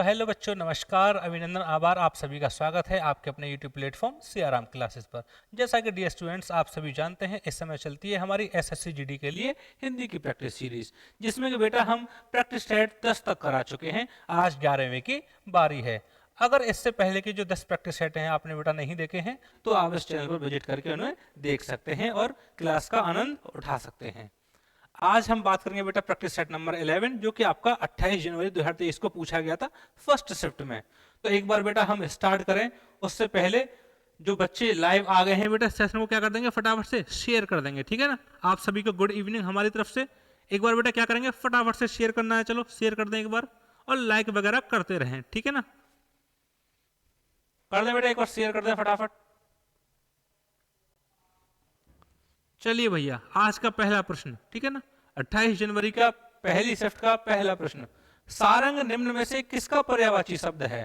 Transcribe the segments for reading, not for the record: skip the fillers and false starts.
तो हेलो बच्चों, नमस्कार, अभिनंदन, आभार। आप सभी का स्वागत है आपके अपने यूट्यूब प्लेटफॉर्म सियाराम क्लासेस पर। जैसा कि डियर स्टूडेंट्स, आप सभी जानते हैं इस समय चलती है हमारी एसएससी जीडी के लिए हिंदी की प्रैक्टिस सीरीज, जिसमें कि बेटा हम प्रैक्टिस सेट 10 तक करा चुके हैं। आज 11वें की बारी है। अगर इससे पहले के जो 10 प्रैक्टिस सेट हैं आपने बेटा नहीं देखे हैं तो आप इस चैनल पर विजिट करके उन्हें देख सकते हैं और क्लास का आनंद उठा सकते हैं। आज हम बात करेंगे बेटा प्रैक्टिस सेट नंबर 11, जो कि आपका 28 जनवरी 2023 को पूछा गया था फर्स्ट शिफ्ट में। तो एक बार बेटा हम स्टार्ट करें उससे पहले जो बच्चे लाइव आ गए हैं बेटा सेशन को क्या कर देंगे, फटाफट से शेयर कर देंगे, ठीक है ना। आप सभी को गुड इवनिंग हमारी तरफ से। एक बार बेटा क्या करेंगे, फटाफट से शेयर करना है, चलो शेयर कर दें एक बार और लाइक वगैरह करते रहें, ठीक है ना। कर दें बेटा, एक बार शेयर कर दें फटाफट। चलिए भैया, आज का पहला प्रश्न, ठीक है ना, 28 जनवरी का पहली शिफ्ट का पहला प्रश्न। सारंग निम्न में से किसका पर्यायवाची शब्द है?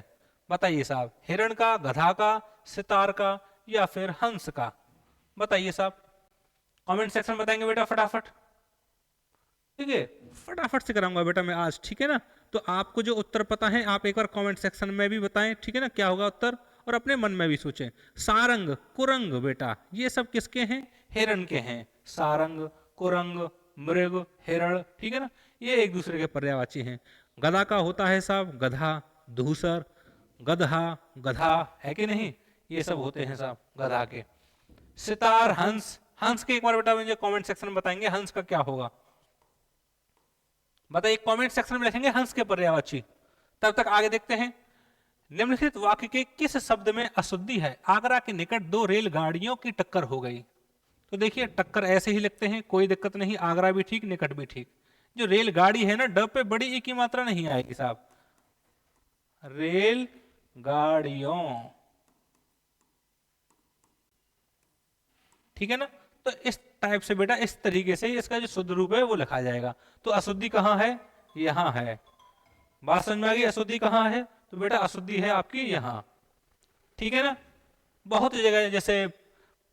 बताइए साहब, हिरण का, गधा का, सितार का या फिर हंस का? बताइए साहब, कमेंट सेक्शन बताएंगे बेटा फटाफट, ठीक है। फटाफट से कराऊंगा बेटा मैं आज, ठीक है ना। तो आपको जो उत्तर पता है आप एक बार कमेंट सेक्शन में भी बताएं, ठीक है ना, क्या होगा उत्तर, और अपने मन में भी सोचें। सारंग, कुरंग बेटा ये सब किसके हैं? हिरण के हैं। सारंग, कुरंग, मृग, हिरण, ठीक है ना, ये एक दूसरे के पर्यायवाची हैं। गधा का होता है साहब गधा, धूसर, गधा, गधा है कि नहीं, ये सब होते हैं साहब गधा के। सितार, हंस, हंस के एक बार बेटा मुझे कमेंट सेक्शन में बताएंगे हंस का क्या होगा। बताइए, कमेंट सेक्शन में लिखेंगे हंस के पर्यायवाची। तब तक आगे देखते हैं। निम्नलिखित वाक्य के किस शब्द में अशुद्धि है? आगरा के निकट दो रेलगाड़ियों की टक्कर हो गई। तो देखिए, टक्कर ऐसे ही लिखते हैं, कोई दिक्कत नहीं, आगरा भी ठीक, निकट भी ठीक। जो रेलगाड़ी है ना, ड पे बड़ी ई की मात्रा नहीं आएगी साहब, रेल गाड़ियों, ठीक है ना। तो इस टाइप से बेटा, इस तरीके से इसका जो शुद्ध रूप है वो लिखा जाएगा। तो अशुद्धि कहाँ है? यहां है। बात समझ में आ गई, अशुद्धि कहाँ है? तो बेटा अशुद्धि है आपकी यहां, ठीक है ना। बहुत जगह जैसे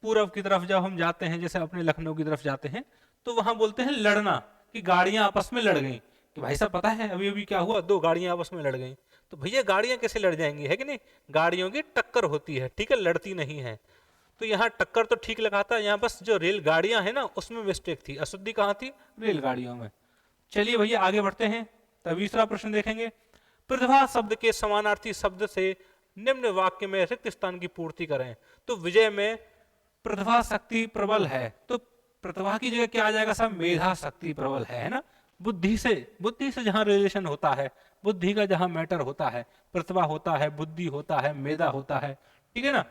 पूरब की तरफ जब हम जाते हैं, जैसे अपने लखनऊ की तरफ जाते हैं, तो वहां बोलते हैं लड़ना, कि गाड़ियां आपस में लड़ गई। कि भाई साहब पता है अभी अभी क्या हुआ, दो गाड़ियां आपस में लड़ गई। तो भैया गाड़ियां कैसे लड़ जाएंगी, है कि नहीं, गाड़ियों की टक्कर होती है, ठीक है, लड़ती नहीं है। तो यहाँ टक्कर तो ठीक लगाता है, यहाँ बस जो रेलगाड़ियां है ना उसमें मिस्टेक थी, अशुद्धि कहाँ थी? रेलगाड़ियों में। चलिए भैया आगे बढ़ते हैं। तीसरा प्रश्न देखेंगे। प्रतिभा शब्द के समानार्थी शब्द से निम्न वाक्य में रिक्त स्थान की पूर्ति करें। तो विजय में प्रतिभा शक्ति प्रबल है, तो प्रतिभा की जगह क्या आ जाएगा साहब? मेधा शक्ति प्रबल है ना। बुद्धि से जहां रिलेशन होता है, बुद्धि का जहां मैटर होता है, प्रतिभा होता है, बुद्धि होता है, मेधा होता है, ठीक है ना।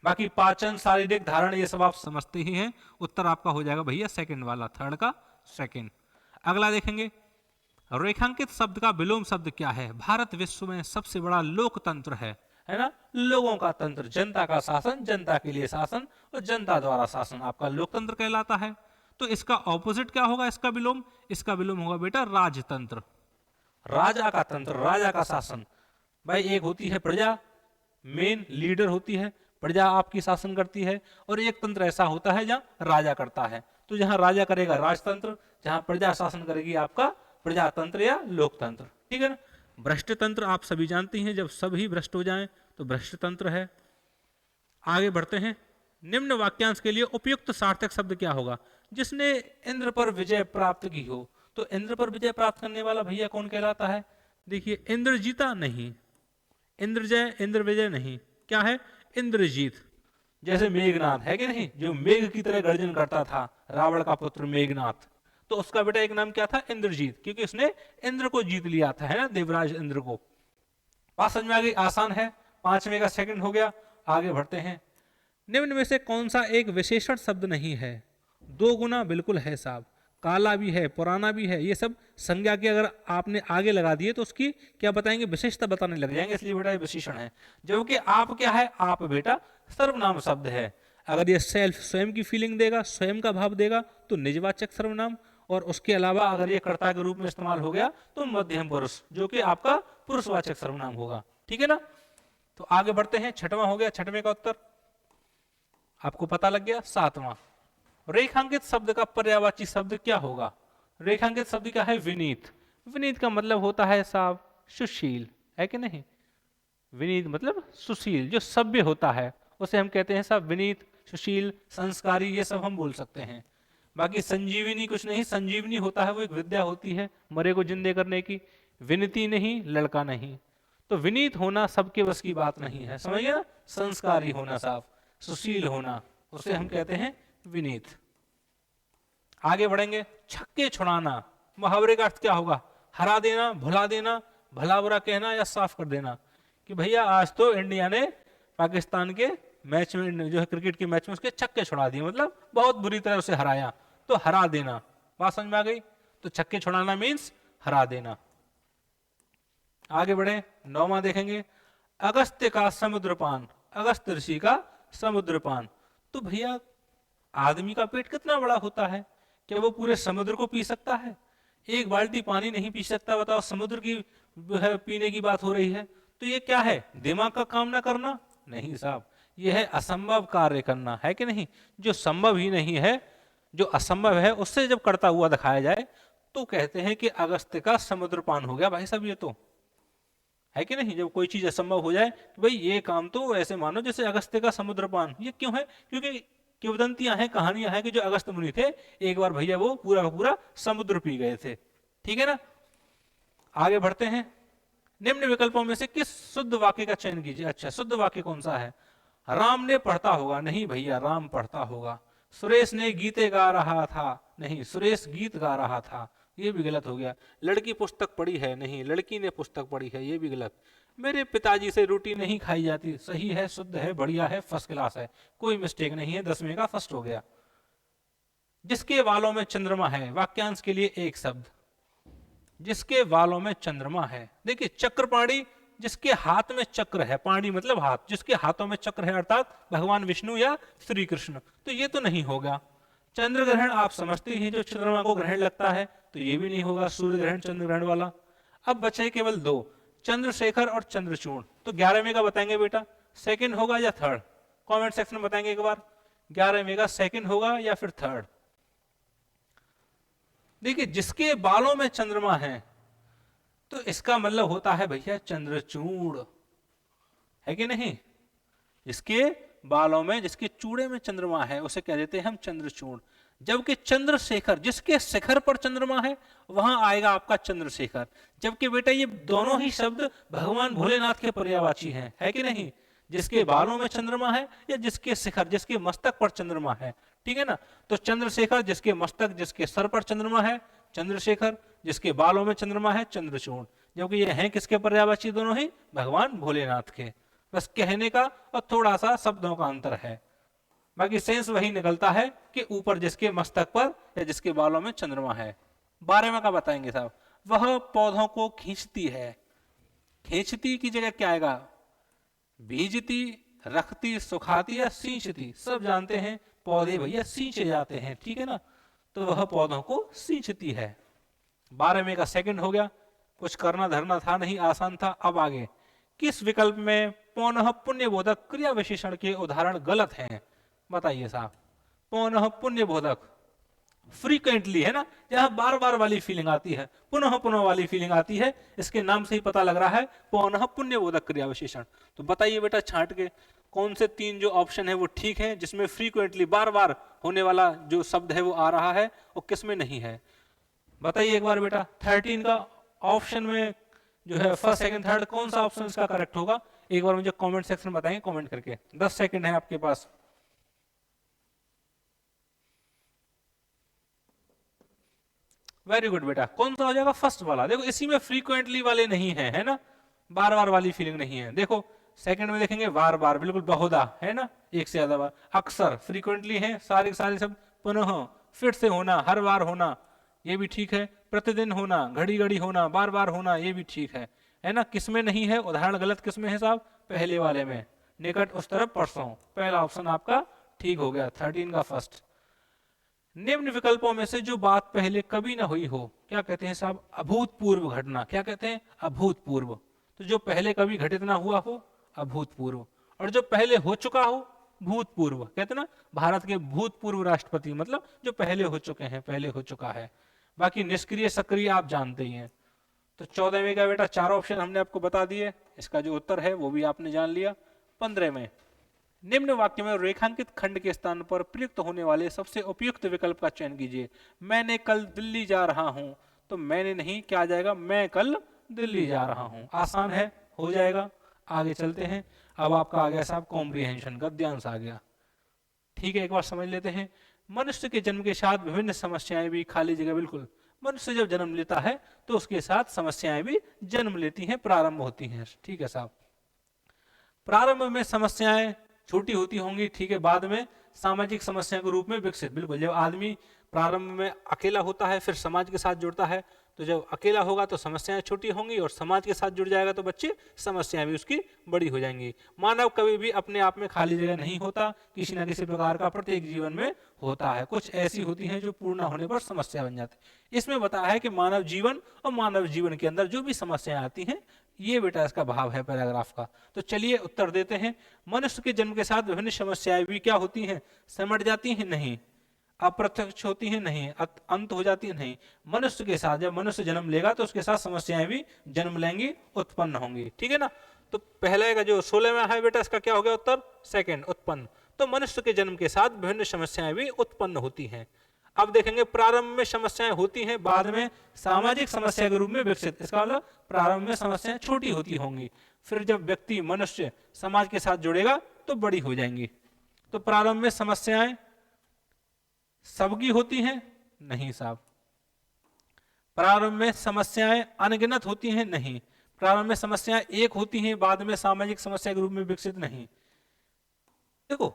बाकी पाचन, शारीरिक, धारण, ये सब आप समझते ही हैं। उत्तर आपका हो जाएगा भैया सेकंड वाला, थर्ड का सेकंड। अगला देखेंगे। रेखांकित शब्द का विलोम शब्द क्या है? भारत विश्व में सबसे बड़ा लोकतंत्र है ना। लोगों का तंत्र, जनता का शासन, जनता के लिए शासन और जनता द्वारा शासन आपका लोकतंत्र कहलाता है। तो इसका ऑपोजिट क्या होगा, इसका विलोम? इसका विलोम होगा बेटा राजतंत्र, राजा का तंत्र, राजा का शासन। भाई एक होती है प्रजा, मेन लीडर होती है, प्रजा आपकी शासन करती है, और एक तंत्र ऐसा होता है जहां राजा करता है। तो जहां राजा करेगा राजतंत्र, जहां प्रजा शासन करेगी आपका प्रजातंत्र या लोकतंत्र, ठीक है ना। भ्रष्ट तंत्र आप सभी जानते हैं, जब सभी भ्रष्ट हो जाएं तो भ्रष्ट तंत्र है। आगे बढ़ते हैं। निम्न वाक्यांश के लिए उपयुक्त सार्थक शब्द क्या होगा? जिसने इंद्र पर विजय प्राप्त की हो। तो इंद्र पर विजय प्राप्त करने वाला भैया कौन कहलाता है? देखिए, इंद्र जीता नहीं, इंद्रजय, इंद्र विजय नहीं, क्या है? इंद्रजीत। जैसे मेघनाथ है कि नहीं, जो मेघ की तरह गर्जन करता था, रावण का पुत्र मेघनाथ, तो उसका बेटा एक नाम क्या था? इंद्रजीत, क्योंकि उसने इंद्र को जीत लिया था, है ना, देवराज इंद्र को। बात समझ में आ गई, आसान है। पांचवें का सेकंड हो गया। आगे बढ़ते हैं। निम्न में से कौन सा एक विशेषण शब्द नहीं है? दो गुना बिल्कुल है साहब, काला भी है, पुराना भी है, ये सब संज्ञा के अगर आपने आगे लगा दिए तो उसकी क्या बताएंगे, विशेषता बताने लग जाएंगे, इसलिए बेटा ये विशेषण है। जो कि आप क्या है? आप बेटा सर्वनाम शब्द है। अगर ये सेल्फ, स्वयं की फीलिंग देगा, स्वयं का भाव देगा, तो निजवाचक सर्वनाम। और उसके अलावा अगर ये कर्ता के रूप में इस्तेमाल हो गया तो मध्यम पुरुष, जो कि आपका पुरुषवाचक सर्वनाम होगा, ठीक है ना। तो आगे बढ़ते हैं। छठवां हो गया, छठवें का उत्तर आपको पता लग गया। सातवां, रेखांकित शब्द का पर्यायवाची शब्द क्या होगा? रेखांकित शब्द क्या है? विनीत। विनीत का मतलब होता है साहब सुशील, है कि नहीं। विनीत मतलब सुशील, जो सभ्य होता है उसे हम कहते हैं साहब विनीत, सुशील, संस्कारी, ये सब हम बोल सकते हैं। बाकी संजीवनी कुछ नहीं, संजीवनी होता है वो एक विद्या होती है मरे को जिंदे करने की, विनती नहीं, लड़का नहीं। तो विनीत होना सबके बस की बात नहीं है, समझ गया ना। संस्कारी होना साफ, सुशील होना, उसे हम कहते हैं विनीत। आगे बढ़ेंगे, छक्के छुड़ाना, मुहावरे का अर्थ क्या होगा, हरा देना, भुला देना, भला बुरा कहना या साफ कर देना कि भैया आज तो इंडिया ने पाकिस्तान के मैच में, जो है क्रिकेट के मैच में, उसके छक्के छुड़ा दिए, मतलब बहुत बुरी तरह उसे हराया, तो हरा देना। बात समझ में आ गई। तो छक्के छुड़ाना मीन्स हरा देना। आगे बढ़े, 9वां देखेंगे, अगस्त्य का समुद्रपान, अगस्त्य ऋषि का समुद्रपान। तो भैया आदमी का पेट कितना बड़ा होता है, क्या वो पूरे समुद्र को पी सकता है? एक बाल्टी पानी नहीं पी सकता, बताओ, समुद्र की है पीने की बात हो रही है। तो ये क्या है, दिमाग का काम ना करना? नहीं साहब, ये है असंभव कार्य करना, है कि नहीं। जो संभव ही नहीं है, जो असंभव है, उससे जब करता हुआ दिखाया जाए तो कहते हैं कि अगस्त्य का समुद्रपान हो गया भाई साहब, ये तो है कि नहीं। जब कोई चीज असंभव हो जाए तो भाई ये काम तो ऐसे मानो जैसे अगस्त्य का समुद्रपान। ये क्यों है, क्योंकि किंवदंतियां हैं, कहानियां हैं कि जो अगस्त मुनि थे एक बार भैया वो पूरा का पूरा समुद्र पी गए थे, ठीक है ना। आगे बढ़ते हैं, निम्न विकल्पों में से किस शुद्ध वाक्य का चयन कीजिए। अच्छा, शुद्ध वाक्य कौन सा है? राम ने पढ़ता होगा, नहीं भैया राम पढ़ता होगा। सुरेश ने गीते गा रहा था, नहीं सुरेश गीत गा रहा था, ये भी गलत हो गया। लड़की पुस्तक पढ़ी है, नहीं लड़की ने पुस्तक पढ़ी है, ये भी गलत। मेरे पिताजी से रोटी नहीं खाई जाती, सही है, शुद्ध है, बढ़िया है, फर्स्ट क्लास है, कोई मिस्टेक नहीं है, 10वें का फर्स्ट हो गया। जिसके बालों में चंद्रमा है, वाक्यांश के लिए एक शब्द, जिसके बालों में चंद्रमा है। देखिए चक्रपाणी, जिसके हाथ में चक्र है, पाणी मतलब हाथ, जिसके हाथों में चक्र है अर्थात भगवान विष्णु या श्री कृष्ण, तो ये तो नहीं होगा। चंद्र ग्रहण आप समझते हैं, जो चंद्रमा को ग्रहण लगता है, तो ये भी नहीं होगा, सूर्य ग्रहण चंद्र ग्रहण वाला। अब बचे केवल 2, चंद्रशेखर और चंद्रचूड़। तो 11वें का बताएंगे बेटा, सेकंड होगा या थर्ड? कमेंट सेक्शन में बताएंगे एक बार, 11वें का सेकंड होगा या फिर थर्ड। देखिए जिसके बालों में चंद्रमा है, तो इसका मतलब होता है भैया चंद्रचूड़, है कि नहीं। जिसके बालों में, जिसके चूड़े में चंद्रमा है, उसे कह देते हैं हम चंद्रचूड़। जबकि चंद्रशेखर, जिसके शिखर पर चंद्रमा है, वहां आएगा आपका चंद्रशेखर। जबकि बेटा ये दोनों ही शब्द भगवान भोलेनाथ के पर्यायवाची हैं, है कि नहीं। जिसके बालों में चंद्रमा है या जिसके शिखर, जिसके मस्तक पर चंद्रमा है, ठीक है ना। तो चंद्रशेखर, जिसके मस्तक, जिसके सर पर चंद्रमा है चंद्रशेखर, जिसके बालों में चंद्रमा है चंद्रचूड़। जबकि ये हैं किसके पर्यायवाची दोनों ही? भगवान भोलेनाथ के। बस कहने का और थोड़ा सा शब्दों का अंतर है, बाकी सेंस वही निकलता है कि ऊपर जिसके मस्तक पर या जिसके बालों में चंद्रमा है। 12वें का बताएंगे साहब, वह पौधों को खींचती है। खींचती की जगह क्या आएगा? बीजती, रखती, सुखाती या सींचती। सब जानते हैं पौधे भैया सींचे जाते हैं, ठीक है ना। तो वह पौधों को सींचती है। 12वें का सेकंड हो गया, कुछ करना धरना था नहीं, आसान था। अब आगे, किस विकल्प में पौनः पुण्यबोधक क्रिया विशेषण के उदाहरण गलत हैं? बताइए साहब। पौनः पुण्यबोधक फ्रीक्वेंटली है ना, जहां बार बार वाली फीलिंग आती है, पुनः पुनः वाली फीलिंग आती है, इसके नाम से ही पता लग रहा है पौनः पुण्यबोधक क्रिया विशेषण। तो बताइए बेटा छांट के, कौन से 3 जो ऑप्शन है वो ठीक है, जिसमें फ्रीक्वेंटली बार बार होने वाला जो शब्द है वो आ रहा है, और किस में नहीं है? बताइए एक बार बेटा। 13 का ऑप्शन में जो है फर्स्ट सेकंड थर्ड, कौन सा ऑप्शन इसका करेक्ट होगा? एक बार मुझे कमेंट सेक्शन में बताएंगे, कमेंट करके। 10 सेकंड है आपके पास। वेरी गुड बेटा, कौन सा हो जाएगा? फर्स्ट वाला। देखो इसी में फ्रीक्वेंटली वाले नहीं है, है ना, बार बार वाली फीलिंग नहीं है। देखो सेकंड में देखेंगे बार बार, बिल्कुल बहुधा, है ना, एक से ज्यादा बार। अक्सर फ्रीक्वेंटली है, सारे सारे सब। पुनः, फिर से होना, हर बार होना, ये भी ठीक है। प्रतिदिन होना, घड़ी घड़ी होना, बार बार होना, ये भी ठीक है ना। किसमें नहीं है? उदाहरण गलत किसमें है साहब? पहले वाले में, निकट, उस तरफ, परसों। पहला ऑप्शन आपका ठीक हो गया, 13 का फर्स्ट। निम्न विकल्पों में से जो बात पहले कभी ना हुई हो, क्या कहते हैं साहब? अभूतपूर्व घटना। क्या कहते हैं? अभूतपूर्व। तो जो पहले कभी घटित ना हुआ हो, अभूतपूर्व। और जो पहले हो चुका हो, भूतपूर्व। कहते ना, भारत के भूतपूर्व राष्ट्रपति, मतलब जो पहले हो चुके हैं, पहले हो चुका है। बाकी निष्क्रिय सक्रिय आप जानते ही हैं। तो 14 में का बेटा 4 ऑप्शन हमने आपको बता दिए, इसका जो उत्तर है वो भी आपने जान लिया। 15 में निम्न वाक्य में रेखांकित खंड के स्थान पर प्रयुक्त होने वाले सबसे उपयुक्त विकल्प का चयन कीजिए। मैंने कल दिल्ली जा रहा हूं, तो मैंने नहीं, क्या आ जाएगा, मैं कल दिल्ली जा रहा हूं। आसान है, हो जाएगा। आगे चलते हैं। अब आपका आ गया साहब कॉम्प्रिहेंशन, गद्यांश आ गया। ठीक है, एक बार समझ लेते हैं। मनुष्य के जन्म के साथ विभिन्न समस्याएं भी, खाली जगह, बिल्कुल, मनुष्य जब जन्म लेता है तो उसके साथ समस्याएं भी जन्म लेती हैं, प्रारंभ होती हैं। ठीक है साहब, प्रारंभ में समस्याएं छोटी होती होंगी, ठीक है, बाद में सामाजिक समस्या के रूप में विकसित, बिल्कुल। जब आदमी प्रारंभ में अकेला होता है, फिर समाज के साथ जुड़ता है, तो जब अकेला होगा तो समस्याएं छोटी होंगी, और समाज के साथ जुड़ जाएगा तो बच्चे समस्याएं भी उसकी बड़ी हो जाएंगी। मानव कभी भी अपने आप में खाली जगह नहीं होता, किसी न किसी प्रकार का प्रत्येक जीवन में होता है। कुछ ऐसी होती हैं जो पूर्ण होने पर समस्या बन जाती है। इसमें बताया है कि मानव जीवन और मानव जीवन के अंदर जो भी समस्याएं आती हैं, ये बेटा इसका भाव है पैराग्राफ का। तो चलिए उत्तर देते हैं। मनुष्य के जन्म के साथ विभिन्न समस्याएं भी क्या होती हैं, सिमट जाती हैं, नहीं। अप्रत्यक्ष होती हैं, नहीं। अंत हो जाती है, नहीं। मनुष्य के साथ, जब मनुष्य जन्म लेगा तो उसके साथ समस्याएं भी जन्म लेंगी, उत्पन्न होंगी। ठीक है ना। तो पहले का जो 16 में है बेटा, इसका क्या हो गया उत्तर, सेकंड, उत्पन्न। तो मनुष्य के जन्म के साथ विभिन्न समस्याएं भी उत्पन्न होती हैं। अब देखेंगे, प्रारंभ में समस्याएं होती हैं, बाद में सामाजिक समस्या के रूप में विकसित। इसका मतलब प्रारंभ में समस्याएं छोटी होती होंगी, फिर जब व्यक्ति, मनुष्य समाज के साथ जुड़ेगा तो बड़ी हो जाएंगी। तो प्रारंभ में समस्याएं सबकी होती हैं, नहीं साहब। प्रारंभ में समस्याएं अनगिनत होती हैं, नहीं। प्रारंभ में समस्याएं एक होती हैं, बाद में सामाजिक समस्या के रूप में विकसित, नहीं। देखो,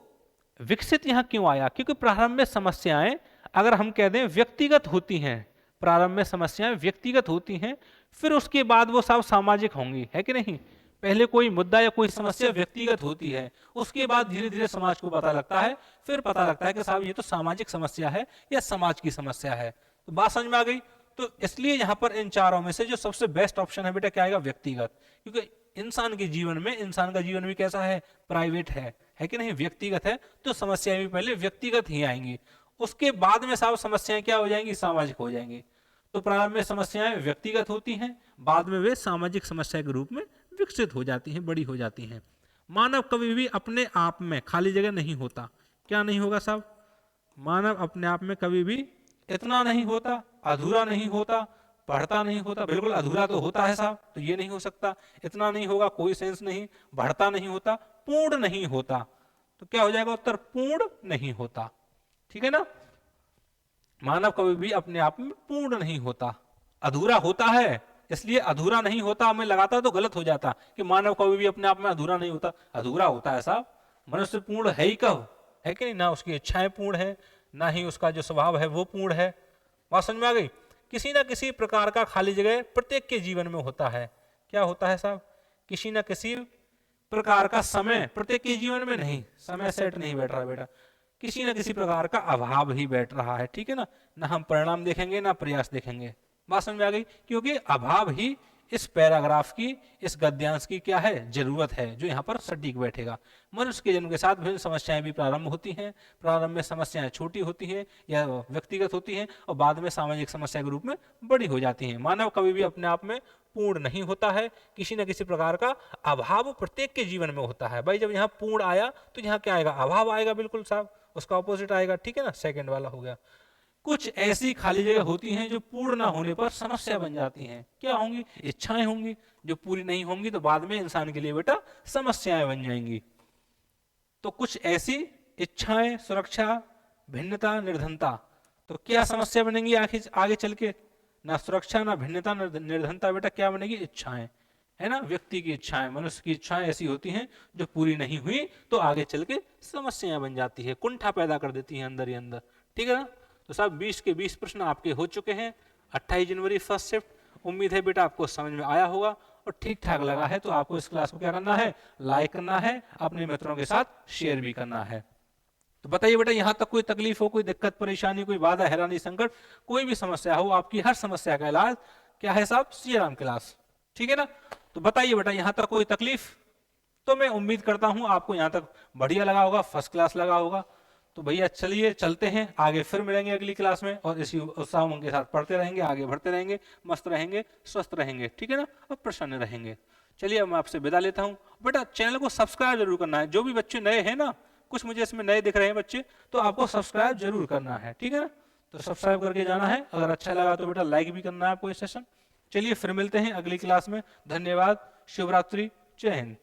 विकसित यहां क्यों आया, क्योंकि प्रारंभ में समस्याएं अगर हम कह दें व्यक्तिगत होती हैं, प्रारंभ में समस्याएं व्यक्तिगत होती हैं, फिर उसके बाद वो सब सामाजिक होंगी, है कि नहीं। पहले कोई मुद्दा या कोई समस्या व्यक्तिगत होती है, उसके बाद धीरे धीरे समाज को पता लगता है, फिर पता लगता है कि साहब ये तो सामाजिक समस्या है या समाज की समस्या है। तो बात समझ में आ गई। तो इसलिए यहाँ पर इन चारों में से जो सबसे बेस्ट ऑप्शन है बेटा, क्या आएगा, व्यक्तिगत। क्योंकि इंसान के जीवन में, इंसान का जीवन भी कैसा है, प्राइवेट है कि नहीं, व्यक्तिगत है। तो समस्याएं भी पहले व्यक्तिगत ही आएंगी, उसके बाद में साहब समस्याएं क्या हो जाएंगी, सामाजिक हो जाएंगी। तो प्रारंभ में समस्याएं व्यक्तिगत होती हैं, बाद में वे सामाजिक समस्या के रूप में विकसित हो जाती हैं, बड़ी हो जाती हैं। मानव कभी भी अपने आप में खाली जगह नहीं होता। क्या नहीं होगा साहब, मानव अपने आप में कभी भी इतना नहीं होता, अधूरा नहीं होता, बढ़ता नहीं होता। बिल्कुल अधूरा तो होता है साहब, तो ये नहीं हो सकता। इतना नहीं होगा, कोई सेंस नहीं। बढ़ता नहीं होता, पूर्ण नहीं होता। तो क्या हो जाएगा उत्तर, पूर्ण नहीं होता। ठीक है ना। मानव कभी भी अपने आप में पूर्ण नहीं होता, अधूरा होता है। इसलिए अधूरा नहीं होता मैं लगाता तो गलत हो जाता कि मानव कभी भी अपने आप में अधूरा नहीं होता। अधूरा होता है साहब। मनुष्य पूर्ण है ही कब, है कि नहीं। ना उसकी इच्छाएं पूर्ण है, ना ही उसका जो स्वभाव है वो पूर्ण है। बात समझ में आ गई। किसी ना किसी प्रकार का खाली जगह प्रत्येक के जीवन में होता है। क्या होता है साहब, किसी ना किसी प्रकार का समय प्रत्येक के जीवन में, नहीं, समय सेट नहीं बैठ रहा बेटा, किसी न किसी प्रकार का अभाव ही बैठ रहा है। ठीक है ना। ना हम परिणाम देखेंगे ना प्रयास देखेंगे। बात समझ में आ गई। क्योंकि अभाव ही इस पैराग्राफ की, इस गद्यांश की क्या है, जरूरत है, जो यहाँ पर सटीक बैठेगा। मनुष्य के जन्म के साथ विभिन्न समस्याएं भी प्रारंभ होती हैं। प्रारंभ में समस्याएं छोटी होती हैं या व्यक्तिगत होती हैं, और बाद में सामाजिक समस्या के रूप में बड़ी हो जाती हैं। मानव कभी भी अपने आप में पूर्ण नहीं होता है, किसी न किसी प्रकार का अभाव प्रत्येक के जीवन में होता है। भाई जब यहाँ पूर्ण आया तो यहाँ क्या आएगा, अभाव आएगा, बिल्कुल साहब, उसका ऑपोजिट आएगा। ठीक है ना, सेकंड वाला हो गया। कुछ ऐसी खाली जगह होती हैं जो पूर्ण ना होने पर समस्या बन जाती हैं। क्या होंगी, इच्छाएं होंगी, जो पूरी नहीं होंगी तो बाद में इंसान के लिए बेटा समस्याएं बन जाएंगी। तो कुछ ऐसी इच्छाएं, सुरक्षा, भिन्नता, निर्धनता, तो क्या समस्या बनेंगी आगे चल के, ना सुरक्षा, ना भिन्नता, ना निर्धनता, बेटा क्या बनेगी, इच्छाएं, है ना। व्यक्ति की इच्छाएं, मनुष्य की इच्छाएं ऐसी होती हैं जो पूरी नहीं हुई तो आगे चल के समस्याएं बन जाती है, कुंठा पैदा कर देती हैं अंदर ही अंदर। ठीक है ना। तो साहब 20 के 20 प्रश्न आपके हो चुके हैं। 28 जनवरी फर्स्ट शिफ्ट। उम्मीद है बेटा आपको समझ में आया होगा और ठीक ठाक लगा है तो आपको इस क्लास को क्या करना है, लाइक करना है, अपने मित्रों के साथ शेयर भी करना है। तो बताइए बेटा, यहाँ तक कोई तकलीफ हो, कोई दिक्कत परेशानी, कोई बाधा, हैरानी, संकट, कोई भी समस्या हो, आपकी हर समस्या का इलाज क्या है साहब, श्रीराम क्लास। ठीक है ना। तो बताइए बेटा, यहाँ तक कोई तकलीफ, तो मैं उम्मीद करता हूं आपको यहाँ तक बढ़िया लगा होगा, फर्स्ट क्लास लगा होगा। तो भैया चलिए चलते हैं आगे, फिर मिलेंगे अगली क्लास में और इसी उत्साह उमंग के साथ पढ़ते रहेंगे, आगे बढ़ते रहेंगे, मस्त रहेंगे, स्वस्थ रहेंगे, ठीक है ना, और प्रसन्न रहेंगे। चलिए अब मैं आपसे विदा लेता हूँ। बेटा चैनल को सब्सक्राइब जरूर करना है, जो भी बच्चे नए हैं ना, कुछ मुझे इसमें नए दिख रहे हैं बच्चे, तो आपको सब्सक्राइब जरूर करना है, ठीक है ना। तो सब्सक्राइब करके जाना है, अगर अच्छा लगा तो बेटा लाइक भी करना है आपको ये सेशन। चलिए फिर मिलते हैं अगली क्लास में। धन्यवाद, शुभ रात्रि, जय हिंद।